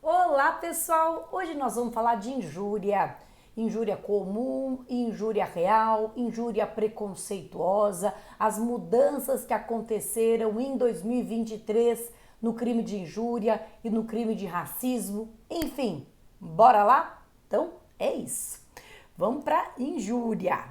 Olá pessoal, hoje nós vamos falar de injúria. Injúria comum, injúria real, injúria preconceituosa, as mudanças que aconteceram em 2023 no crime de injúria e no crime de racismo. Enfim, bora lá? Então é isso. Vamos para injúria.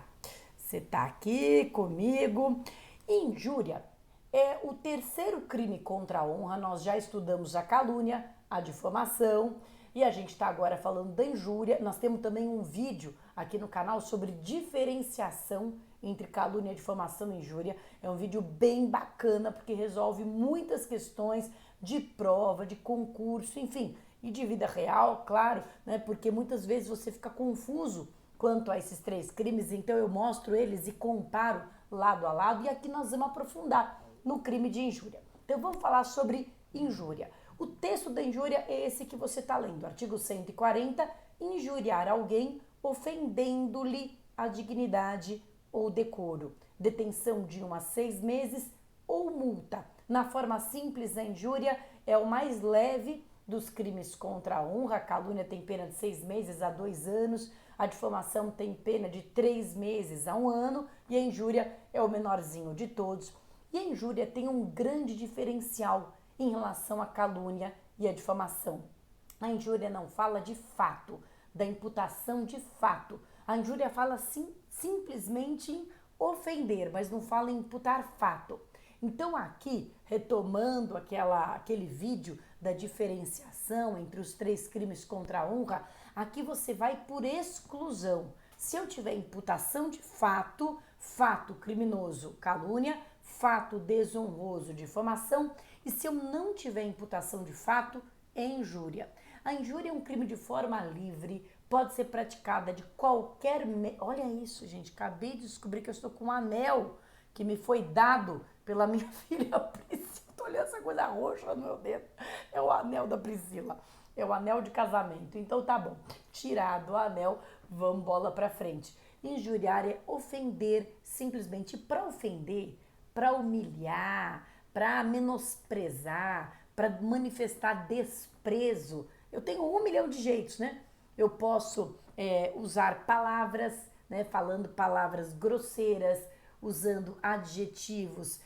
Você tá aqui comigo. Injúria é o terceiro crime contra a honra. Nós já estudamos a calúnia, a difamação e a gente está agora falando da injúria. Nós temos também um vídeo aqui no canal sobre diferenciação entre calúnia, difamação e injúria. É um vídeo bem bacana porque resolve muitas questões de prova, de concurso, enfim, e de vida real, claro, né? Porque muitas vezes você fica confuso quanto a esses três crimes, então eu mostro eles e comparo lado a lado e aqui nós vamos aprofundar no crime de injúria. Então vamos falar sobre injúria. O texto da injúria é esse que você está lendo, artigo 140, injuriar alguém ofendendo-lhe a dignidade ou decoro, detenção de 1 a 6 meses ou multa. Na forma simples, a injúria é o mais leve dos crimes contra a honra. A calúnia tem pena de 6 meses a 2 anos, a difamação tem pena de 3 meses a 1 ano e a injúria é o menorzinho de todos. E a injúria tem um grande diferencial em relação à calúnia e à difamação. A injúria não fala de fato, da imputação de fato. A injúria fala simplesmente em ofender, mas não fala em imputar fato. Então aqui, retomando aquele vídeo da diferenciação entre os três crimes contra a honra, aqui você vai por exclusão. Se eu tiver imputação de fato, fato criminoso, calúnia, fato desonroso, difamação, e se eu não tiver imputação de fato, é injúria. A injúria é um crime de forma livre, pode ser praticada de qualquer... Olha isso, gente, acabei de descobrir que eu estou com um anel que me foi dado pela minha filha Priscila. Tô olhando essa coisa roxa no meu dedo. É o anel da Priscila. É o anel de casamento. Então tá bom. Tirado o anel, vamos bola pra frente. Injuriar é ofender simplesmente. Para ofender, para humilhar, para menosprezar, para manifestar desprezo. Eu tenho 1 milhão de jeitos, né? Eu posso usar palavras, né? Falando palavras grosseiras, usando adjetivos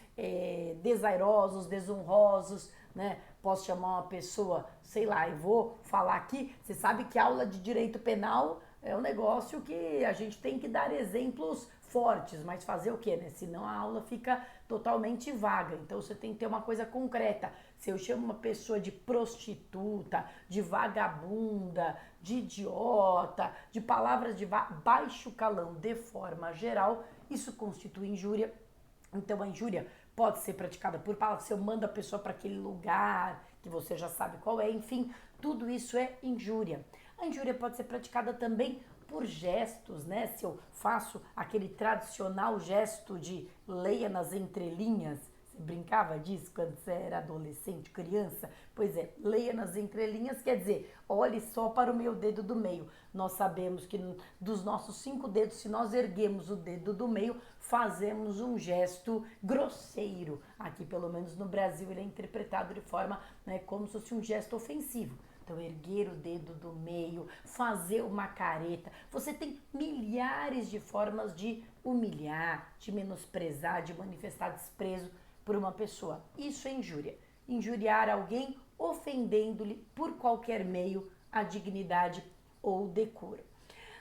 desairosos, desonrosos, né? Posso chamar uma pessoa, sei lá, eu vou falar aqui, você sabe que aula de direito penal é um negócio que a gente tem que dar exemplos fortes, mas fazer o quê, né? Senão a aula fica totalmente vaga. Então você tem que ter uma coisa concreta. Se eu chamo uma pessoa de prostituta, de vagabunda, de idiota, de palavras de baixo calão de forma geral, isso constitui injúria. Então a injúria pode ser praticada por palavras, se eu mando a pessoa para aquele lugar que você já sabe qual é, enfim, tudo isso é injúria. A injúria pode ser praticada também por gestos, né? Se eu faço aquele tradicional gesto de leia nas entrelinhas, você brincava disso quando você era adolescente, criança? Pois é, leia nas entrelinhas quer dizer, olhe só para o meu dedo do meio. Nós sabemos que dos nossos 5 dedos, se nós erguemos o dedo do meio, fazemos um gesto grosseiro. Aqui, pelo menos no Brasil, ele é interpretado de forma, né, como se fosse um gesto ofensivo. Então, erguer o dedo do meio, fazer uma careta. Você tem milhares de formas de humilhar, de menosprezar, de manifestar desprezo por uma pessoa. Isso é injúria. Injuriar alguém ofendendo-lhe por qualquer meio a dignidade ou decoro.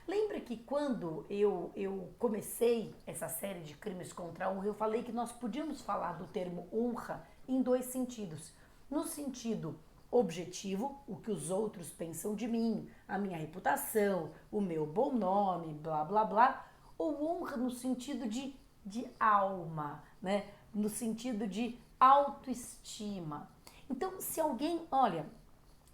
Lembra que quando eu comecei essa série de crimes contra a honra, eu falei que nós podíamos falar do termo honra em 2 sentidos. No sentido objetivo, o que os outros pensam de mim, a minha reputação, o meu bom nome, blá blá blá, ou honra no sentido de alma, né? No sentido de autoestima. Então, se alguém, olha,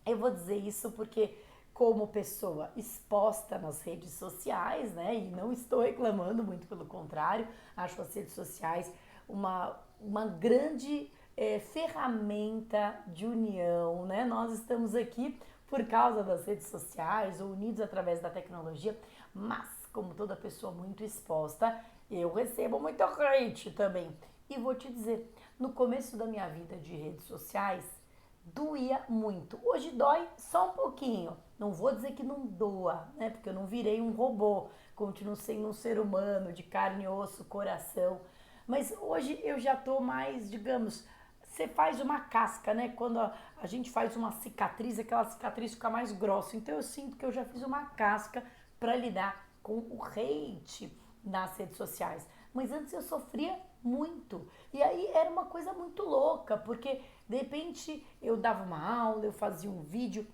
eu vou dizer isso porque como pessoa exposta nas redes sociais, né? E não estou reclamando, muito pelo contrário, acho as redes sociais uma grande ferramenta de união, né? Nós estamos aqui por causa das redes sociais, ou unidos através da tecnologia, mas como toda pessoa muito exposta, eu recebo muito hate também. E vou te dizer, no começo da minha vida de redes sociais, doía muito. Hoje dói só um pouquinho. Não vou dizer que não doa, né? Porque eu não virei um robô, continuo sendo um ser humano de carne, osso, coração. Mas hoje eu já tô mais, digamos, você faz uma casca, né? Quando a gente faz uma cicatriz, aquela cicatriz fica mais grossa. Então eu sinto que eu já fiz uma casca para lidar com o hate nas redes sociais. Mas antes eu sofria muito. E aí era uma coisa muito louca, porque de repente eu dava uma aula, eu fazia um vídeo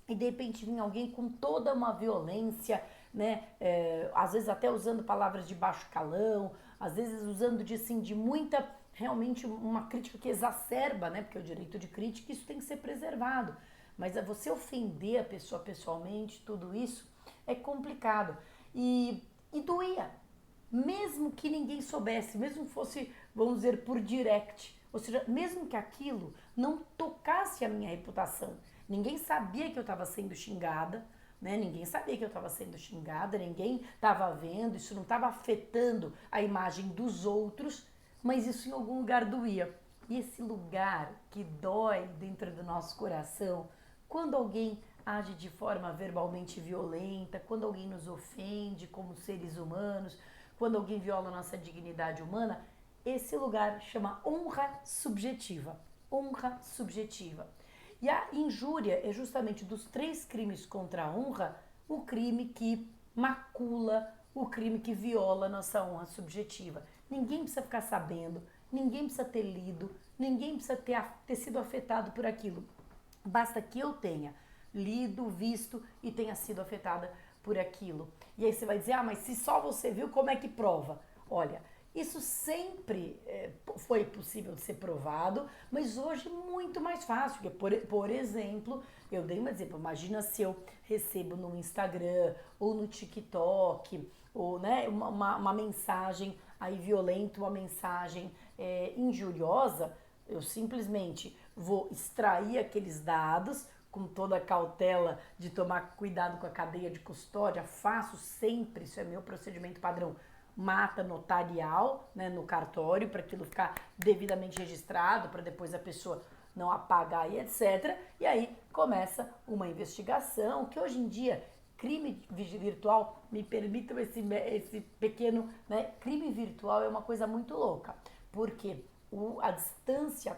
e de repente vinha alguém com toda uma violência, né? Às vezes até usando palavras de baixo calão, às vezes usando de, assim, de muita, realmente uma crítica que exacerba, né? Porque o direito de crítica, isso tem que ser preservado. Mas é você ofender a pessoa pessoalmente, tudo isso é complicado. E doía, mesmo que ninguém soubesse, mesmo que fosse, vamos dizer, por direct, ou seja, mesmo que aquilo não tocasse a minha reputação, ninguém sabia que eu estava sendo xingada, né? Ninguém sabia que eu estava sendo xingada, ninguém estava vendo, isso não estava afetando a imagem dos outros, mas isso em algum lugar doía. E esse lugar que dói dentro do nosso coração, quando alguém age de forma verbalmente violenta, quando alguém nos ofende como seres humanos, quando alguém viola a nossa dignidade humana, esse lugar chama honra subjetiva. Honra subjetiva. E a injúria é justamente dos 3 crimes contra a honra, o crime que macula, o crime que viola a nossa honra subjetiva. Ninguém precisa ficar sabendo, ninguém precisa ter lido, ninguém precisa ter sido afetado por aquilo. Basta que eu tenha lido, visto e tenha sido afetada por aquilo. E aí você vai dizer, mas se só você viu, como é que prova? Olha, isso sempre foi possível de ser provado, mas hoje muito mais fácil. Porque, por exemplo, eu dei um exemplo, imagina se eu recebo no Instagram ou no TikTok, ou né, uma mensagem aí violenta, uma mensagem injuriosa, eu simplesmente vou extrair aqueles dados com toda a cautela de tomar cuidado com a cadeia de custódia, faço sempre, isso é meu procedimento padrão, mata notarial, né, no cartório, para aquilo ficar devidamente registrado, para depois a pessoa não apagar e etc. E aí começa uma investigação, que hoje em dia, crime virtual, me permitam esse pequeno, né, crime virtual é uma coisa muito louca, porque a distância,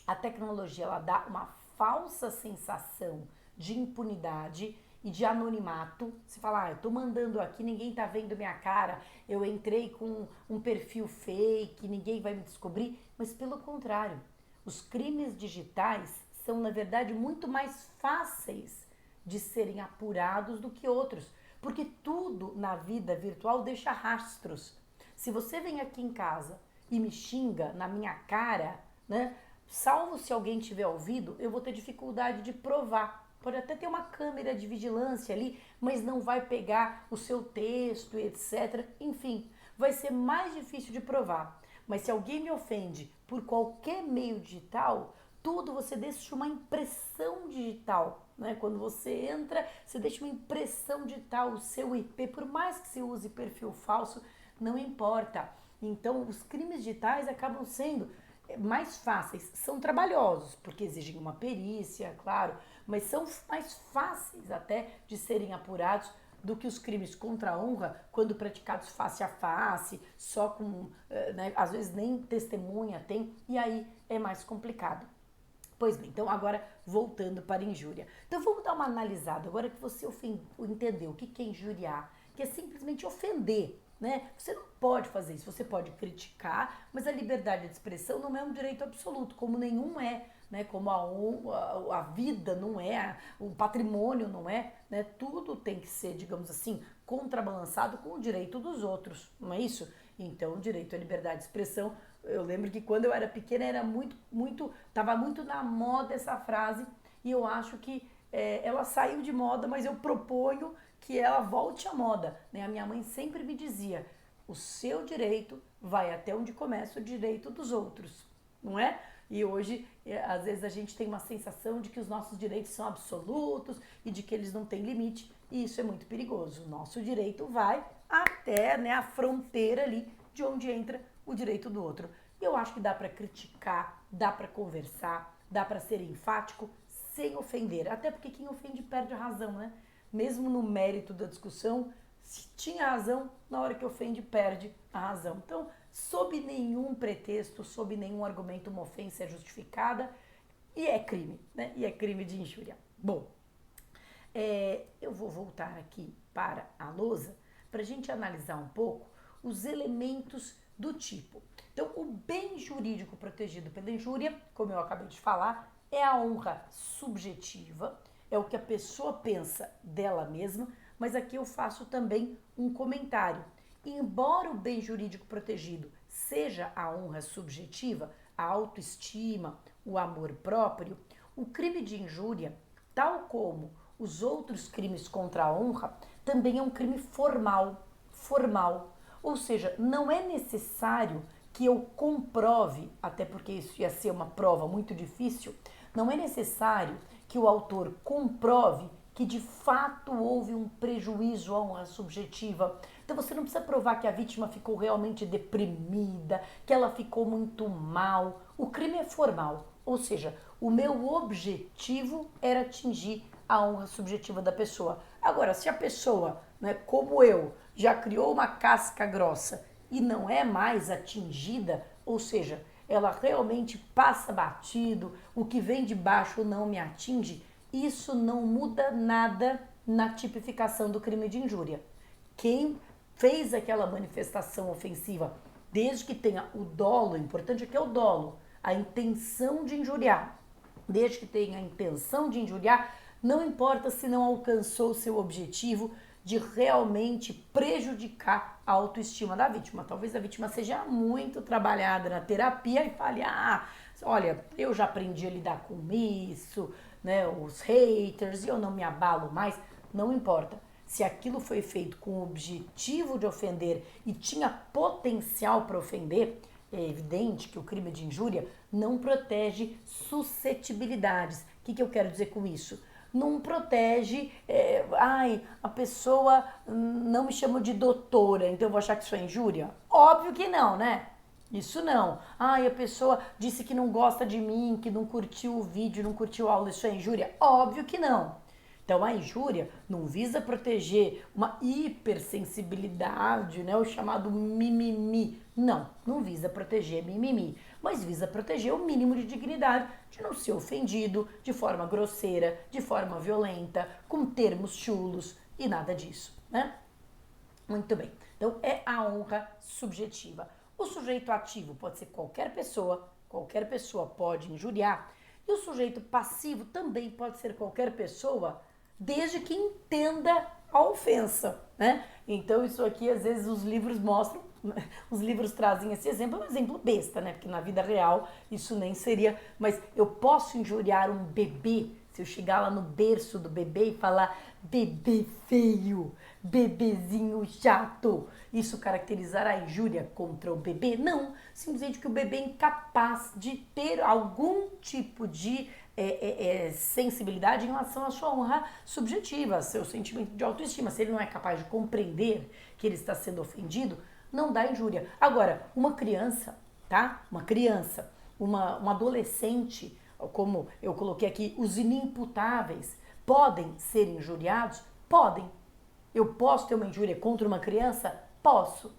a tecnologia, ela dá uma falsa sensação de impunidade e de anonimato. Se fala, eu tô mandando aqui, ninguém tá vendo minha cara, eu entrei com um perfil fake, ninguém vai me descobrir. Mas pelo contrário, os crimes digitais são, na verdade, muito mais fáceis de serem apurados do que outros, porque tudo na vida virtual deixa rastros. Se você vem aqui em casa e me xinga na minha cara, né? Salvo se alguém tiver ouvido, eu vou ter dificuldade de provar. Pode até ter uma câmera de vigilância ali, mas não vai pegar o seu texto, etc. Enfim, vai ser mais difícil de provar. Mas se alguém me ofende por qualquer meio digital, tudo você deixa uma impressão digital, né? Quando você entra, você deixa uma impressão digital, o seu IP, por mais que você use perfil falso, não importa. Então, os crimes digitais acabam sendo mais fáceis, são trabalhosos, porque exigem uma perícia, claro, mas são mais fáceis até de serem apurados do que os crimes contra a honra, quando praticados face a face, só com, né, às vezes nem testemunha tem, e aí é mais complicado. Pois bem, então agora voltando para a injúria. Então vamos dar uma analisada, agora que você entendeu o que é injuriar, que é simplesmente ofender, né? Você não pode fazer isso, você pode criticar, mas a liberdade de expressão não é um direito absoluto, como nenhum é, né? Como a vida não é, o patrimônio não é, né? Tudo tem que ser, digamos assim, contrabalançado com o direito dos outros, não é isso? Então, o direito à liberdade de expressão, eu lembro que quando eu era pequena era tava muito na moda essa frase, e eu acho que ela saiu de moda, mas eu proponho que ela volte à moda, né? A minha mãe sempre me dizia, o seu direito vai até onde começa o direito dos outros, não é? E hoje, às vezes a gente tem uma sensação de que os nossos direitos são absolutos e de que eles não têm limite, e isso é muito perigoso. O nosso direito vai até, né, a fronteira ali de onde entra o direito do outro. Eu acho que dá para criticar, dá para conversar, dá para ser enfático sem ofender. Até porque quem ofende perde a razão, né? Mesmo no mérito da discussão, se tinha razão, na hora que ofende perde a razão. Então, sob nenhum pretexto, sob nenhum argumento, uma ofensa é justificada e é crime, né? E é crime de injúria. Bom, eu vou voltar aqui para a lousa para a gente analisar um pouco os elementos do tipo. Então, o bem jurídico protegido pela injúria, como eu acabei de falar, é a honra subjetiva, é o que a pessoa pensa dela mesma, mas aqui eu faço também um comentário. Embora o bem jurídico protegido seja a honra subjetiva, a autoestima, o amor próprio, o crime de injúria, tal como os outros crimes contra a honra, também é um crime formal. Ou seja, não é necessário que eu comprove, até porque isso ia ser uma prova muito difícil, não é necessário que o autor comprove que de fato houve um prejuízo à honra subjetiva. Então você não precisa provar que a vítima ficou realmente deprimida, que ela ficou muito mal. O crime é formal, ou seja, o meu objetivo era atingir a honra subjetiva da pessoa. Agora, se a pessoa, né, como eu, já criou uma casca grossa e não é mais atingida, ou seja, ela realmente passa batido, o que vem de baixo não me atinge, isso não muda nada na tipificação do crime de injúria. Quem fez aquela manifestação ofensiva, desde que tenha o dolo, o importante é que é o dolo, a intenção de injuriar, desde que tenha a intenção de injuriar, não importa se não alcançou o seu objetivo de realmente prejudicar a autoestima da vítima. Talvez a vítima seja muito trabalhada na terapia e fale, olha, eu já aprendi a lidar com isso, né, os haters, e eu não me abalo mais. Não importa. Se aquilo foi feito com o objetivo de ofender e tinha potencial para ofender, é evidente que o crime de injúria não protege suscetibilidades. O que eu quero dizer com isso? Não protege, a pessoa não me chama de doutora, então eu vou achar que isso é injúria? Óbvio que não, né? Isso não. A pessoa disse que não gosta de mim, que não curtiu o vídeo, não curtiu a aula, isso é injúria? Óbvio que não. Então a injúria não visa proteger uma hipersensibilidade, né, o chamado mimimi. Não visa proteger mimimi, mas visa proteger o mínimo de dignidade, de não ser ofendido de forma grosseira, de forma violenta, com termos chulos e nada disso, né? Muito bem. Então é a honra subjetiva. O sujeito ativo pode ser qualquer pessoa pode injuriar, e o sujeito passivo também pode ser qualquer pessoa, desde que entenda a ofensa, né? Então isso aqui às vezes os livros mostram, os livros trazem esse exemplo, é um exemplo besta, né? Porque na vida real isso nem seria, mas eu posso injuriar um bebê se eu chegar lá no berço do bebê e falar bebê feio, bebezinho chato, isso caracterizar a injúria contra o bebê? Não, simplesmente que o bebê é incapaz de ter algum tipo de sensibilidade em relação à sua honra subjetiva, seu sentimento de autoestima. Se ele não é capaz de compreender que ele está sendo ofendido, não dá injúria. Agora, uma criança, tá? Um adolescente, como eu coloquei aqui, os inimputáveis, podem ser injuriados? Podem. Eu posso ter uma injúria contra uma criança? Posso.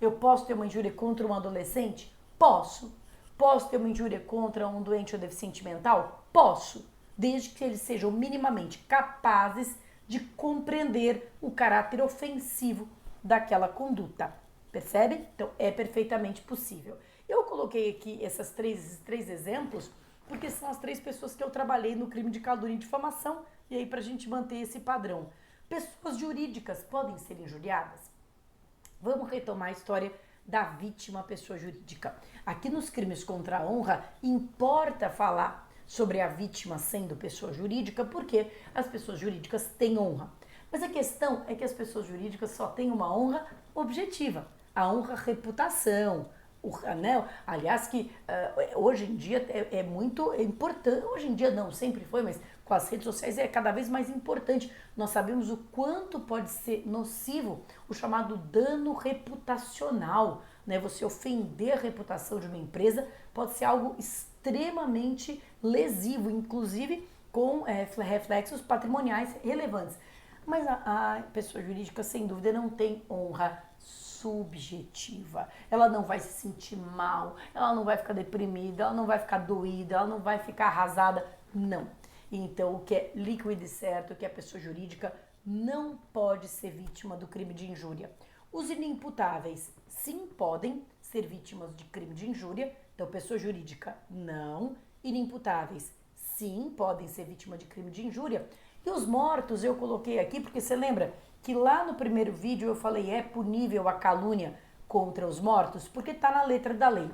Eu posso ter uma injúria contra um adolescente? Posso. Posso ter uma injúria contra um doente ou deficiente mental? Posso. Desde que eles sejam minimamente capazes de compreender o caráter ofensivo daquela conduta. Percebe? Então, é perfeitamente possível. Eu coloquei aqui esses três exemplos porque são as 3 pessoas que eu trabalhei no crime de calúnia e difamação, e aí pra gente manter esse padrão. Pessoas jurídicas podem ser injuriadas? Vamos retomar a história da vítima pessoa jurídica. Aqui nos crimes contra a honra, importa falar sobre a vítima sendo pessoa jurídica, porque as pessoas jurídicas têm honra. Mas a questão é que as pessoas jurídicas só têm uma honra objetiva, a honra reputação, né? Aliás, que hoje em dia é muito importante, hoje em dia não, sempre foi, mas com as redes sociais é cada vez mais importante. Nós sabemos o quanto pode ser nocivo o chamado dano reputacional. né? Você ofender a reputação de uma empresa pode ser algo extremamente lesivo, inclusive com reflexos patrimoniais relevantes. Mas a pessoa jurídica, sem dúvida, não tem honra subjetiva. Ela não vai se sentir mal, ela não vai ficar deprimida, ela não vai ficar doída, ela não vai ficar arrasada, não. Então, o que é líquido e certo é que a pessoa jurídica não pode ser vítima do crime de injúria. Os inimputáveis, sim, podem ser vítimas de crime de injúria. Então, pessoa jurídica, não. Inimputáveis, sim, podem ser vítima de crime de injúria. E os mortos eu coloquei aqui porque você lembra que lá no primeiro vídeo eu falei é punível a calúnia contra os mortos? Porque está na letra da lei.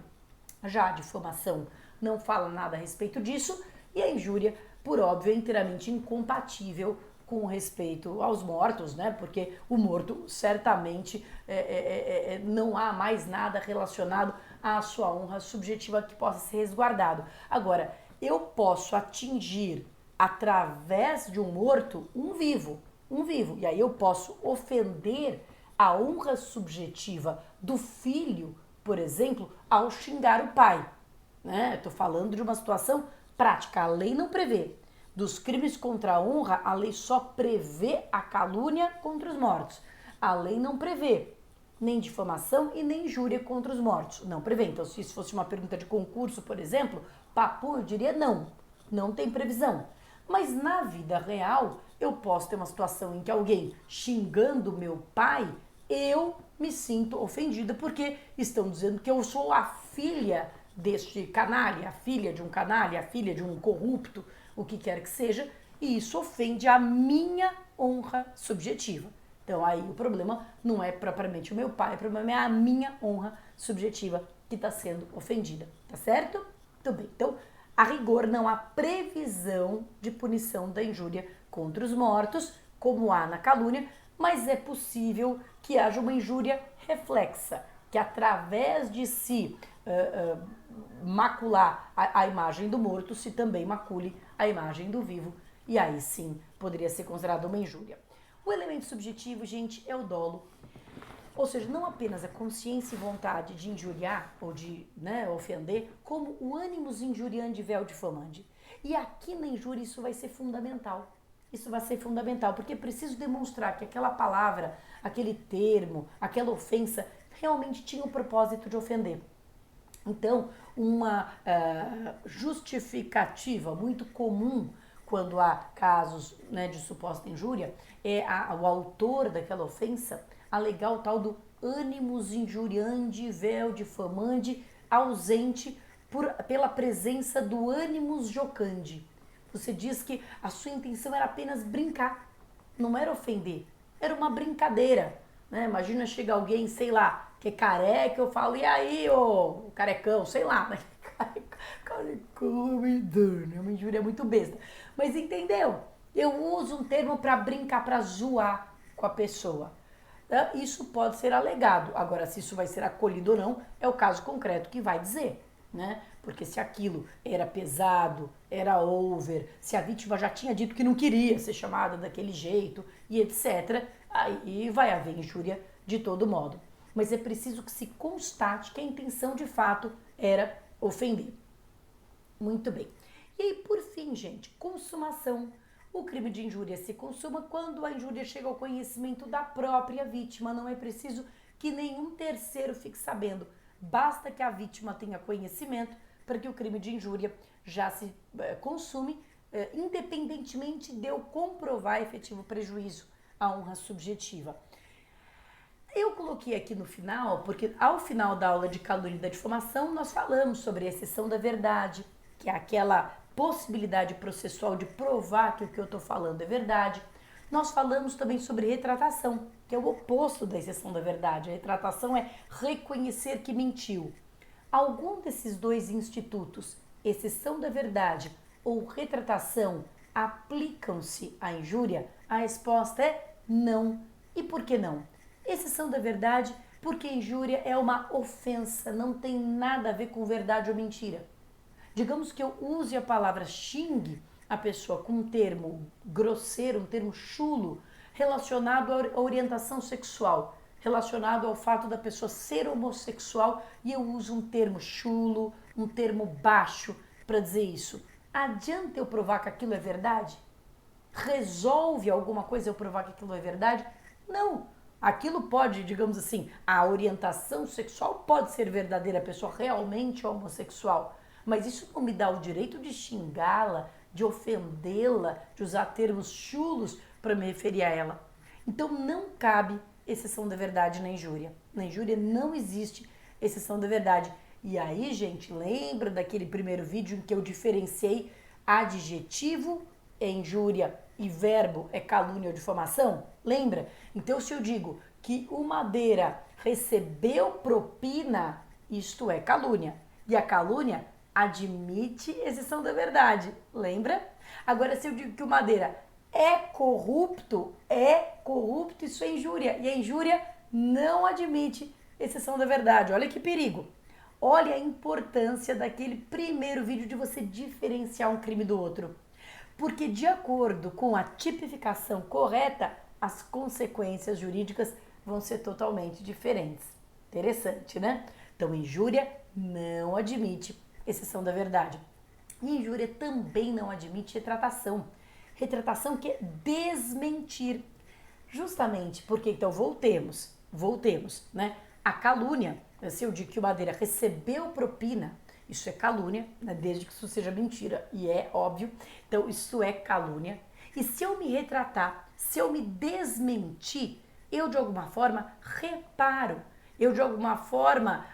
Já a difamação não fala nada a respeito disso e a injúria, por óbvio, é inteiramente incompatível com respeito aos mortos, né? Porque o morto certamente não há mais nada relacionado à sua honra subjetiva que possa ser resguardado. Agora, eu posso atingir através de um morto um vivo. E aí eu posso ofender a honra subjetiva do filho, por exemplo, ao xingar o pai, né? Estou falando de uma situação prática. A lei não prevê. Dos crimes contra a honra, a lei só prevê a calúnia contra os mortos. A lei não prevê nem difamação e nem injúria contra os mortos. Não prevê. Então, se isso fosse uma pergunta de concurso, por exemplo, papo, eu diria não. Não tem previsão. Mas na vida real, eu posso ter uma situação em que alguém xingando meu pai, eu me sinto ofendida porque estão dizendo que eu sou a filha deste canalha, a filha de um canalha, a filha de um corrupto, o que quer que seja, e isso ofende a minha honra subjetiva. Então aí o problema não é propriamente o meu pai, o problema é a minha honra subjetiva que está sendo ofendida, tá certo? Tudo bem, então a rigor não há previsão de punição da injúria contra os mortos, como há na calúnia, mas é possível que haja uma injúria reflexa, que através de se macular a imagem do morto, se também macule a imagem do vivo, e aí sim poderia ser considerada uma injúria. O elemento subjetivo, gente, é o dolo. Ou seja, não apenas a consciência e vontade de injuriar ou de ofender, como o animus injuriandi vel diffamandi. E aqui na injúria isso vai ser fundamental. Isso vai ser fundamental, porque é preciso demonstrar que aquela palavra, aquele termo, aquela ofensa realmente tinha o propósito de ofender. Então, uma justificativa muito comum quando há casos de suposta injúria é o autor daquela ofensa alegar o tal do animus injuriandi vel diffamandi ausente pela presença do animus jocandi. Você diz que a sua intenção era apenas brincar, não era ofender, era uma brincadeira. Né? Imagina chega alguém, sei lá, que é careca, eu falo, e aí, ô carecão, sei lá, né? Carecão me dano, é uma injúria muito besta. Mas entendeu? Eu uso um termo para brincar, para zoar com a pessoa. Isso pode ser alegado. Agora, se isso vai ser acolhido ou não, é o caso concreto que vai dizer. Né? Porque se aquilo era pesado, era over, se a vítima já tinha dito que não queria ser chamada daquele jeito e etc., aí vai haver injúria de todo modo. Mas é preciso que se constate que a intenção de fato era ofender. Muito bem. E aí, por fim, gente, consumação. O crime de injúria se consuma quando a injúria chega ao conhecimento da própria vítima. Não é preciso que nenhum terceiro fique sabendo. Basta que a vítima tenha conhecimento para que o crime de injúria já se consume, independentemente de eu comprovar efetivo prejuízo à honra subjetiva. Eu coloquei aqui no final, porque ao final da aula de calúnia e da difamação, nós falamos sobre a exceção da verdade, que é aquela possibilidade processual de provar que o que eu estou falando é verdade. Nós falamos também sobre retratação, que é o oposto da exceção da verdade. A retratação é reconhecer que mentiu. Algum desses dois institutos, exceção da verdade ou retratação, aplicam-se à injúria? A resposta é não. E por que não? Exceção da verdade, porque injúria é uma ofensa, não tem nada a ver com verdade ou mentira. Digamos que eu use a palavra xingue a pessoa com um termo grosseiro, um termo chulo, relacionado à orientação sexual. relacionado ao fato da pessoa ser homossexual e eu uso um termo chulo, um termo baixo para dizer isso. Adianta eu provar que aquilo é verdade? Resolve alguma coisa eu provar que aquilo é verdade? Não. Aquilo pode, digamos assim, a orientação sexual pode ser verdadeira, a pessoa realmente é homossexual, mas isso não me dá o direito de xingá-la, de ofendê-la, de usar termos chulos para me referir a ela. Então não cabe exceção da verdade na injúria. Na injúria não existe exceção da verdade. E aí, gente, lembra daquele primeiro vídeo em que eu diferenciei adjetivo é injúria e verbo é calúnia ou difamação? Lembra? Então, se eu digo que o Madeira recebeu propina, isto é calúnia. E a calúnia admite exceção da verdade. Lembra? Agora, se eu digo que o Madeira é corrupto, isso é injúria. E a injúria não admite exceção da verdade. Olha que perigo. Olha a importância daquele primeiro vídeo de você diferenciar um crime do outro. Porque de acordo com a tipificação correta, as consequências jurídicas vão ser totalmente diferentes. Interessante, né? Então, injúria não admite exceção da verdade. E injúria também não admite retratação. Retratação que é desmentir. Justamente porque, então, voltemos, né? A calúnia, se eu digo que o Madeira recebeu propina, isso é calúnia, né? Desde que isso seja mentira, e é óbvio. Então, isso é calúnia. E se eu me retratar, se eu me desmentir, eu de alguma forma reparo, eu de alguma forma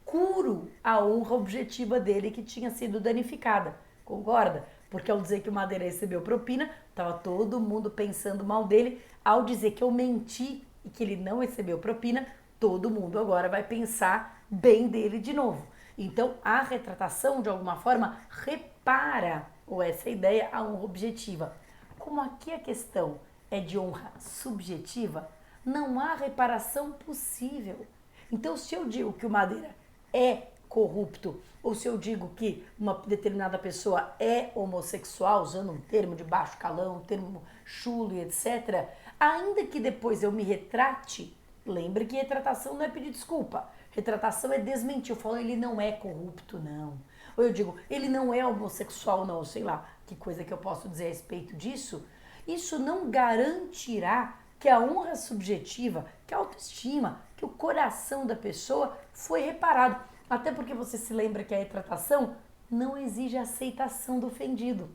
curo a honra objetiva dele que tinha sido danificada. Concorda? Porque ao dizer que o Madeira recebeu propina, estava todo mundo pensando mal dele. Ao dizer que eu menti e que ele não recebeu propina, todo mundo agora vai pensar bem dele de novo. Então, a retratação, de alguma forma, repara, ou essa ideia, a honra objetiva. Como aqui a questão é de honra subjetiva, não há reparação possível. Então, se eu digo que o Madeira é corrupto, ou se eu digo que uma determinada pessoa é homossexual, usando um termo de baixo calão, um termo chulo e etc., ainda que depois eu me retrate, lembre que retratação não é pedir desculpa. Retratação é desmentir. Eu falo, ele não é corrupto, não. Ou eu digo, ele não é homossexual, não. Sei lá, que coisa que eu posso dizer a respeito disso. Isso não garantirá que a honra subjetiva, que a autoestima, que o coração da pessoa foi reparado. Até porque você se lembra que a retratação não exige a aceitação do ofendido.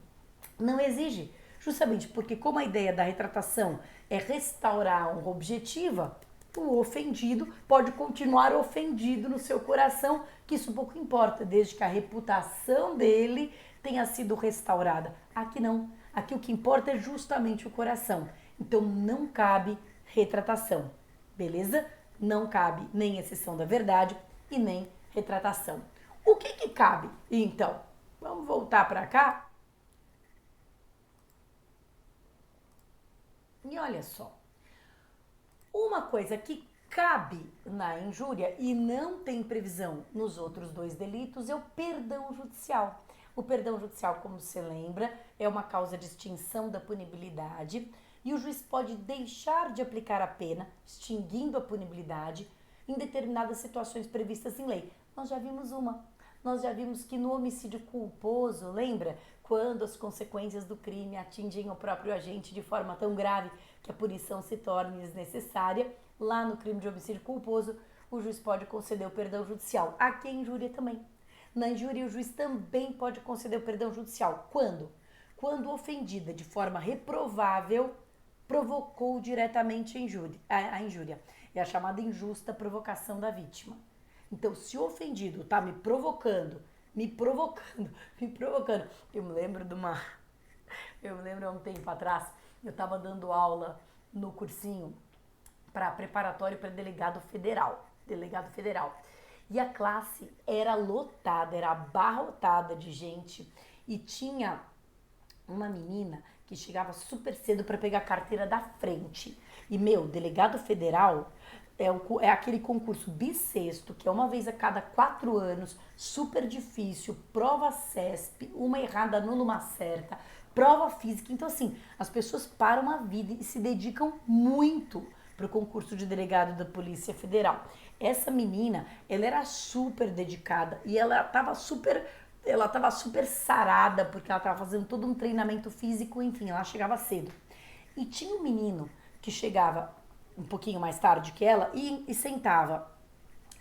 Não exige. Justamente porque como a ideia da retratação é restaurar a honra objetiva, o ofendido pode continuar ofendido no seu coração, que isso pouco importa, desde que a reputação dele tenha sido restaurada. Aqui não. Aqui o que importa é justamente o coração. Então não cabe retratação, beleza? Não cabe nem exceção da verdade e nem retratação. O que cabe, então? Vamos voltar para cá. E olha só. Uma coisa que cabe na injúria e não tem previsão nos outros dois delitos é o perdão judicial. O perdão judicial, como você lembra, é uma causa de extinção da punibilidade e o juiz pode deixar de aplicar a pena, extinguindo a punibilidade, em determinadas situações previstas em lei. Nós já vimos uma. Nós já vimos que no homicídio culposo, lembra? Quando as consequências do crime atingem o próprio agente de forma tão grave que a punição se torne desnecessária, lá no crime de homicídio culposo, o juiz pode conceder o perdão judicial. Aqui é injúria também. Na injúria, o juiz também pode conceder o perdão judicial. Quando? Quando ofendida de forma reprovável provocou diretamente a injúria. É a chamada injusta provocação da vítima. Então, se o ofendido está me provocando, eu me lembro há um tempo atrás, eu estava dando aula no cursinho para preparatório para delegado federal. E a classe era lotada, era abarrotada de gente e tinha uma menina que chegava super cedo para pegar a carteira da frente. E, delegado federal é aquele concurso bissexto, que é uma vez a cada 4 anos, super difícil, prova CESP, uma errada anula uma certa, prova física. Então, assim, as pessoas param a vida e se dedicam muito para o concurso de delegado da Polícia Federal. Essa menina, ela era super dedicada e ela estava super sarada, porque ela estava fazendo todo um treinamento físico, enfim, ela chegava cedo. E tinha um menino que chegava um pouquinho mais tarde que ela e sentava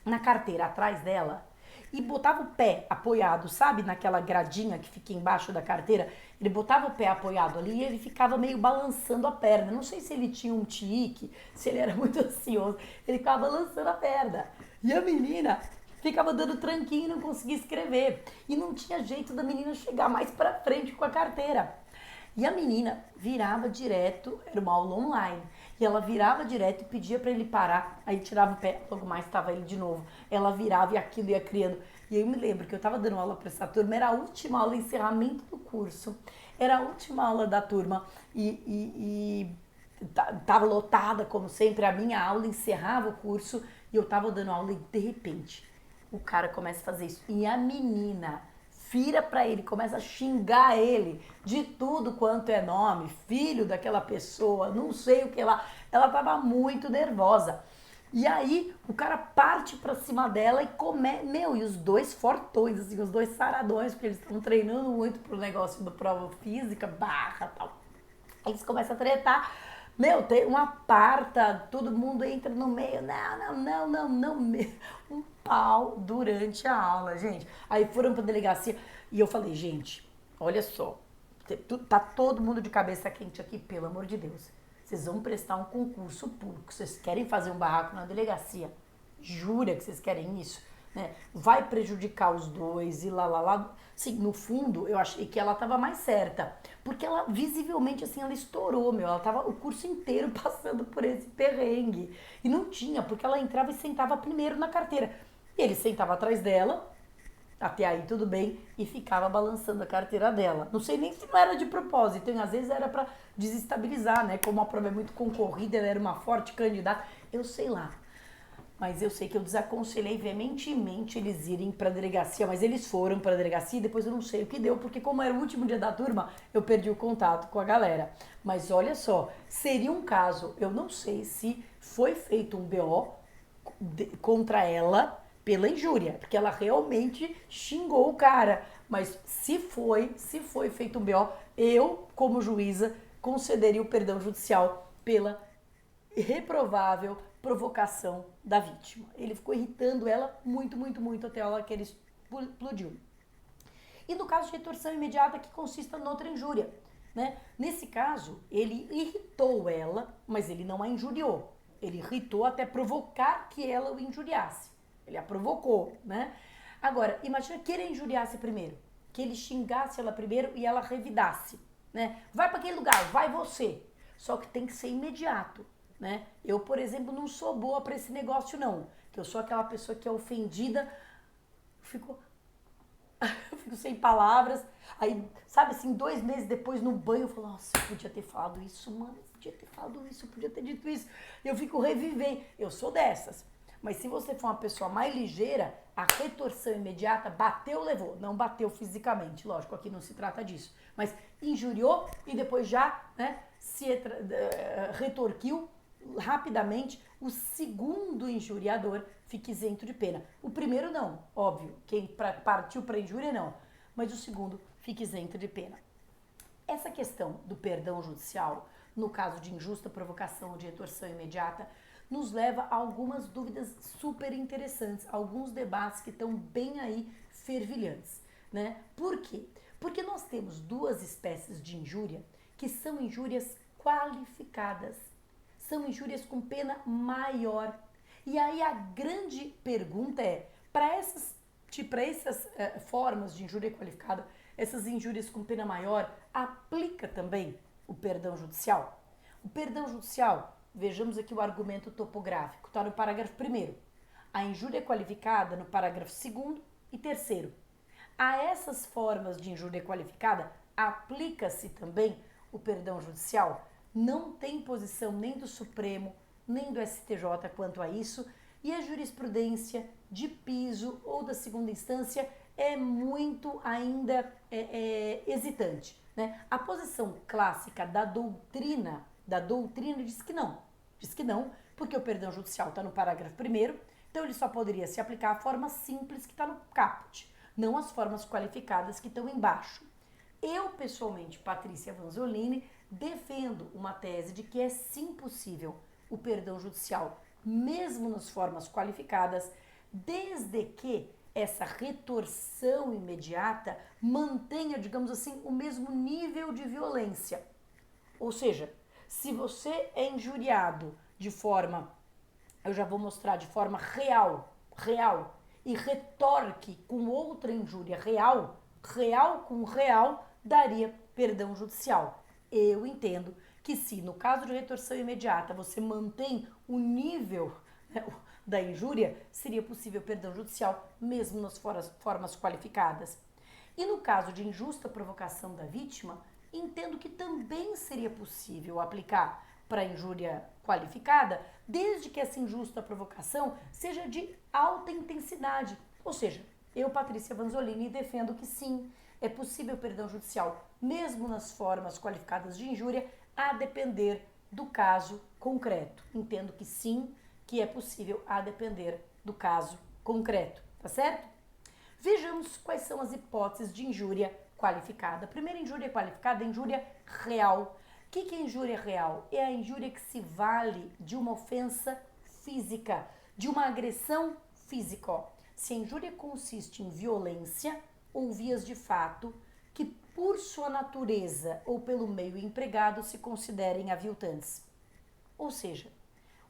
na carteira atrás dela e botava o pé apoiado, sabe, naquela gradinha que fica embaixo da carteira. Ele botava o pé apoiado ali e ele ficava meio balançando a perna. Não sei se ele tinha um tique, se ele era muito ansioso. Ele ficava balançando a perna. E a menina ficava dando tranquinho e não conseguia escrever. E não tinha jeito da menina chegar mais pra frente com a carteira. E a menina virava direto, era uma aula online, e ela virava direto e pedia para ele parar, aí tirava o pé, logo mais estava ele de novo. Ela virava e aquilo ia criando. E eu me lembro que eu estava dando aula para essa turma, era a última aula, encerramento do curso, era a última aula da turma e tava lotada, como sempre, a minha aula encerrava o curso e eu estava dando aula e de repente o cara começa a fazer isso. E a menina vira pra ele, começa a xingar ele de tudo quanto é nome, filho daquela pessoa, não sei o que lá. Ela tava muito nervosa. E aí o cara parte pra cima dela e e os dois fortões, assim, os dois saradões, porque eles estão treinando muito pro negócio da prova física, barra tal. Eles começam a tretar. Tem uma parta, todo mundo entra no meio. Não. Um pau durante a aula, gente. Aí foram pra delegacia e eu falei, gente, olha só, tá todo mundo de cabeça quente aqui, pelo amor de Deus. Vocês vão prestar um concurso público, vocês querem fazer um barraco na delegacia? Jura que vocês querem isso? Né? Vai prejudicar os dois e lá. Sim, no fundo, eu achei que ela tava mais certa. Porque ela, visivelmente, assim, ela estourou, ela tava o curso inteiro passando por esse perrengue. E não tinha, porque ela entrava e sentava primeiro na carteira. E ele sentava atrás dela, até aí tudo bem, e ficava balançando a carteira dela. Não sei nem se não era de propósito, às vezes era pra desestabilizar, né? Como a prova é muito concorrida, ela era uma forte candidata, eu sei lá. Mas eu sei que eu desaconselhei veementemente eles irem pra delegacia, mas eles foram pra delegacia e depois eu não sei o que deu, porque como era o último dia da turma, eu perdi o contato com a galera. Mas olha só, seria um caso, eu não sei se foi feito um BO contra ela pela injúria, porque ela realmente xingou o cara. Mas se foi feito um BO, eu, como juíza, concederia o perdão judicial pela reprovável provocação da vítima. Ele ficou irritando ela muito até a hora que ele explodiu. E no caso de retorção imediata, que consiste noutra injúria, né? Nesse caso, ele irritou ela, mas ele não a injuriou. Ele irritou até provocar que ela o injuriasse. Ele a provocou, né? Agora, imagina que ele injuriasse primeiro, que ele xingasse ela primeiro e ela revidasse, né? Vai para aquele lugar, vai você. Só que tem que ser imediato. Né? Eu, por exemplo, não sou boa para esse negócio não, que eu sou aquela pessoa que é ofendida, eu fico sem palavras, aí, sabe assim, 2 meses depois no banho eu falo, nossa, eu podia ter falado isso, mano, eu podia ter falado isso, eu podia ter dito isso, eu fico revivendo, eu sou dessas. Mas se você for uma pessoa mais ligeira, a retorção imediata, bateu, levou. Não bateu fisicamente, lógico, aqui não se trata disso. Mas injuriou e depois já, né, se retorquiu rapidamente, o segundo injuriador fica isento de pena. O primeiro não, óbvio, quem partiu para injúria não, mas o segundo fica isento de pena. Essa questão do perdão judicial, no caso de injusta provocação ou de retorção imediata, nos leva a algumas dúvidas super interessantes, alguns debates que estão bem aí fervilhantes, né? Por quê? Porque nós temos 2 espécies de injúria que são injúrias qualificadas, são injúrias com pena maior. E aí a grande pergunta é, para essas formas de injúria qualificada, essas injúrias com pena maior, aplica também o perdão judicial? O perdão judicial, vejamos aqui o argumento topográfico, está no parágrafo 1º. A injúria qualificada no parágrafo 2º e 3º. A essas formas de injúria qualificada, aplica-se também o perdão judicial? Não tem posição nem do Supremo, nem do STJ quanto a isso, e a jurisprudência de piso ou da segunda instância é muito ainda hesitante, né? A posição clássica da doutrina diz que não, Porque o perdão judicial está no parágrafo 1º, então ele só poderia se aplicar à forma simples que está no caput, não as formas qualificadas que estão embaixo. Eu, pessoalmente, Patrícia Vanzolini, defendo uma tese de que é sim possível o perdão judicial, mesmo nas formas qualificadas, desde que essa retorção imediata mantenha, digamos assim, o mesmo nível de violência. Ou seja, se você é injuriado de forma, eu já vou mostrar, de forma real, e retorque com outra injúria real, real com real, daria perdão judicial. Eu entendo que se no caso de retorção imediata você mantém o nível, né, da injúria, seria possível perdão judicial mesmo nas formas qualificadas. E no caso de injusta provocação da vítima, entendo que também seria possível aplicar para injúria qualificada, desde que essa injusta provocação seja de alta intensidade. Ou seja, eu, Patrícia Vanzolini, defendo que sim, é possível perdão judicial, mesmo nas formas qualificadas de injúria, a depender do caso concreto. Entendo que sim, que é possível a depender do caso concreto, tá certo? Vejamos quais são as hipóteses de injúria qualificada. A primeira injúria qualificada é injúria real. O que é injúria real? É a injúria que se vale de uma ofensa física, de uma agressão física. Se a injúria consiste em violência ou vias de fato que, por sua natureza ou pelo meio empregado, se considerem aviltantes. Ou seja,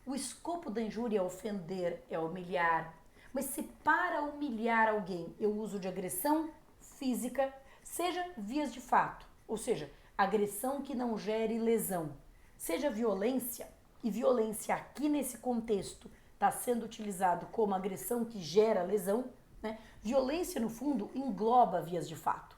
o escopo da injúria é ofender, é humilhar. Mas se para humilhar alguém eu uso de agressão física, seja vias de fato, ou seja, agressão que não gere lesão, seja violência, e violência aqui nesse contexto está sendo utilizado como agressão que gera lesão, né? Violência, no fundo, engloba vias de fato,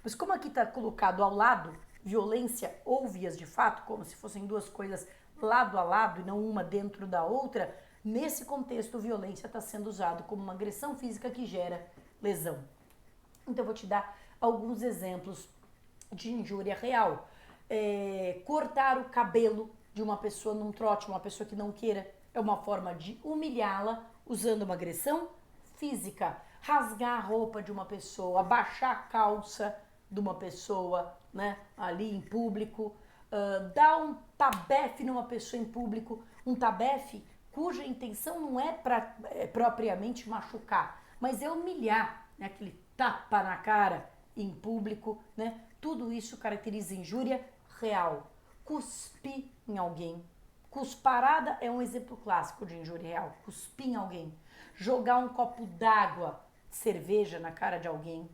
Mas como aqui está colocado ao lado, violência ou vias de fato, como se fossem duas coisas lado a lado e não uma dentro da outra, nesse contexto, violência está sendo usado como uma agressão física que gera lesão. Então, eu vou te dar alguns exemplos de injúria real. Cortar o cabelo de uma pessoa num trote, uma pessoa que não queira, é uma forma de humilhá-la usando uma agressão física. Rasgar a roupa de uma pessoa, baixar a calça de uma pessoa, né, ali em público, dar um tabefe numa pessoa em público, um tabefe cuja intenção não é propriamente machucar, mas é humilhar, né, aquele tapa na cara em público, né? Tudo isso caracteriza injúria real. Cuspir em alguém. Cusparada é um exemplo clássico de injúria real. Cuspir em alguém. Jogar um copo d'água, cerveja na cara de alguém.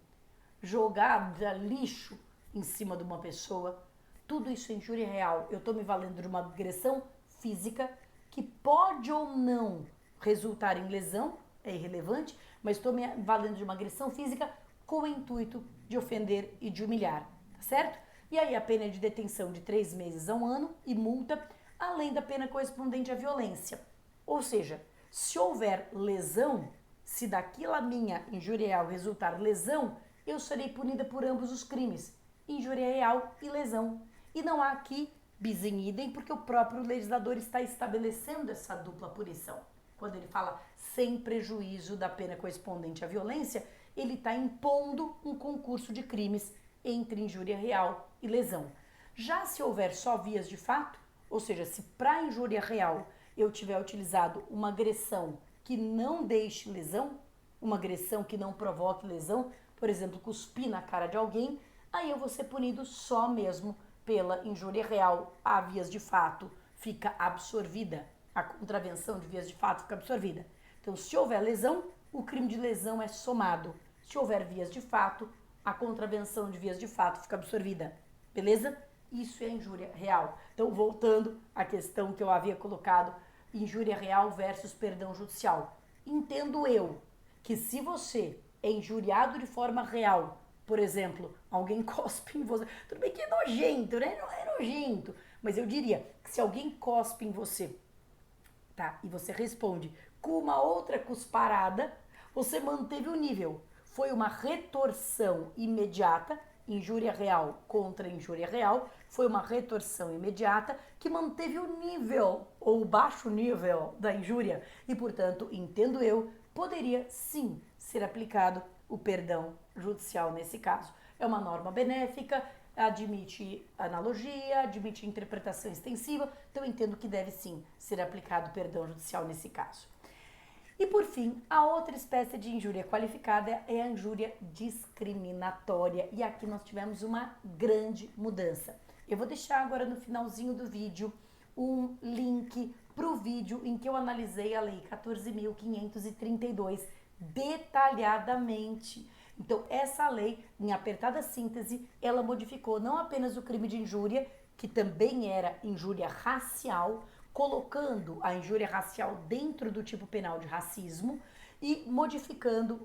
Jogar lixo em cima de uma pessoa. Tudo isso é injúria real. Eu estou me valendo de uma agressão física que pode ou não resultar em lesão, é irrelevante, mas estou me valendo de uma agressão física com o intuito de ofender e de humilhar, tá certo? E aí a pena é de detenção de 3 meses a 1 ano e multa, além da pena correspondente à violência. Ou seja, se houver lesão, se daquela minha injúria real resultar lesão, eu serei punida por ambos os crimes, injúria real e lesão. E não há aqui bis in idem, porque o próprio legislador está estabelecendo essa dupla punição. Quando ele fala sem prejuízo da pena correspondente à violência, ele está impondo um concurso de crimes entre injúria real e lesão. Já se houver só vias de fato, ou seja, se para injúria real eu tiver utilizado uma agressão que não deixe lesão, uma agressão que não provoque lesão, por exemplo, cuspir na cara de alguém, aí eu vou ser punido só mesmo pela injúria real. A vias de fato fica absorvida, a contravenção de vias de fato fica absorvida. Então, se houver lesão, o crime de lesão é somado. Se houver vias de fato, a contravenção de vias de fato fica absorvida. Beleza? Isso é injúria real. Então, voltando à questão que eu havia colocado, injúria real versus perdão judicial. Entendo eu que se você é injuriado de forma real, por exemplo, alguém cospe em você, tudo bem que é nojento, né? Não é nojento, mas eu diria que se alguém cospe em você, tá? E você responde com uma outra cusparada, você manteve o nível. Foi uma retorção imediata injúria real contra injúria real, foi uma retorção imediata que manteve o nível ou o baixo nível da injúria e, portanto, entendo eu, poderia sim ser aplicado o perdão judicial nesse caso. É uma norma benéfica, admite analogia, admite interpretação extensiva, então eu entendo que deve sim ser aplicado o perdão judicial nesse caso. E por fim, a outra espécie de injúria qualificada é a injúria discriminatória. E aqui nós tivemos uma grande mudança. Eu vou deixar agora no finalzinho do vídeo um link para o vídeo em que eu analisei a Lei 14.532 detalhadamente. Então, essa lei, em apertada síntese, ela modificou não apenas o crime de injúria, que também era injúria racial, colocando a injúria racial dentro do tipo penal de racismo e modificando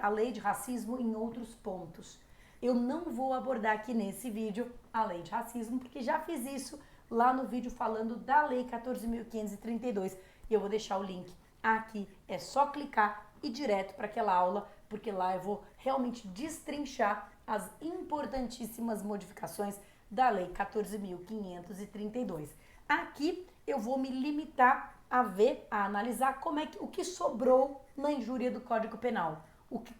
a lei de racismo em outros pontos. Eu não vou abordar aqui nesse vídeo a lei de racismo, porque já fiz isso lá no vídeo falando da lei 14.532 e eu vou deixar o link aqui. É só clicar e ir direto para aquela aula, porque lá eu vou realmente destrinchar as importantíssimas modificações da lei 14.532. Aqui eu vou me limitar a ver, a analisar o que sobrou na injúria do Código Penal,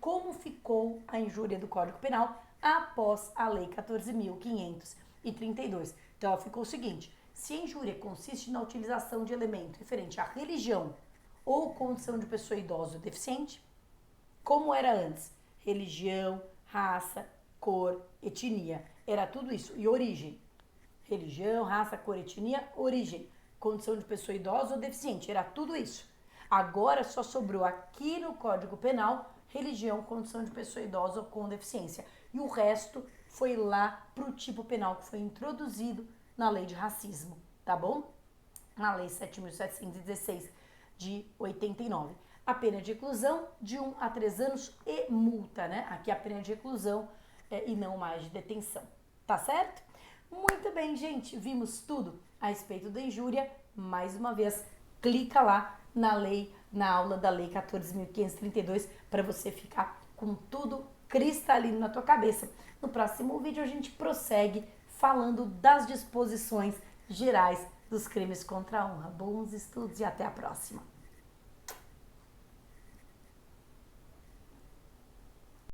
como ficou a injúria do Código Penal após a lei 14.532. Então ela ficou o seguinte: se a injúria consiste na utilização de elemento referente à religião ou condição de pessoa idosa ou deficiente, como era antes, religião, raça, cor, etnia, era tudo isso, e origem. Religião, raça, cor, etnia, origem, condição de pessoa idosa ou deficiente, era tudo isso. Agora só sobrou aqui no Código Penal religião, condição de pessoa idosa ou com deficiência. E o resto foi lá pro tipo penal que foi introduzido na lei de racismo, tá bom? Na lei 7.716 de 89. A pena de reclusão de 1 a 3 anos e multa, né? Aqui a pena de reclusão e não mais de detenção, tá certo? Muito bem, gente, vimos tudo a respeito da injúria. Mais uma vez, clica lá na aula da Lei 14.532 para você ficar com tudo cristalino na tua cabeça. No próximo vídeo a gente prossegue falando das disposições gerais dos crimes contra a honra. Bons estudos e até a próxima!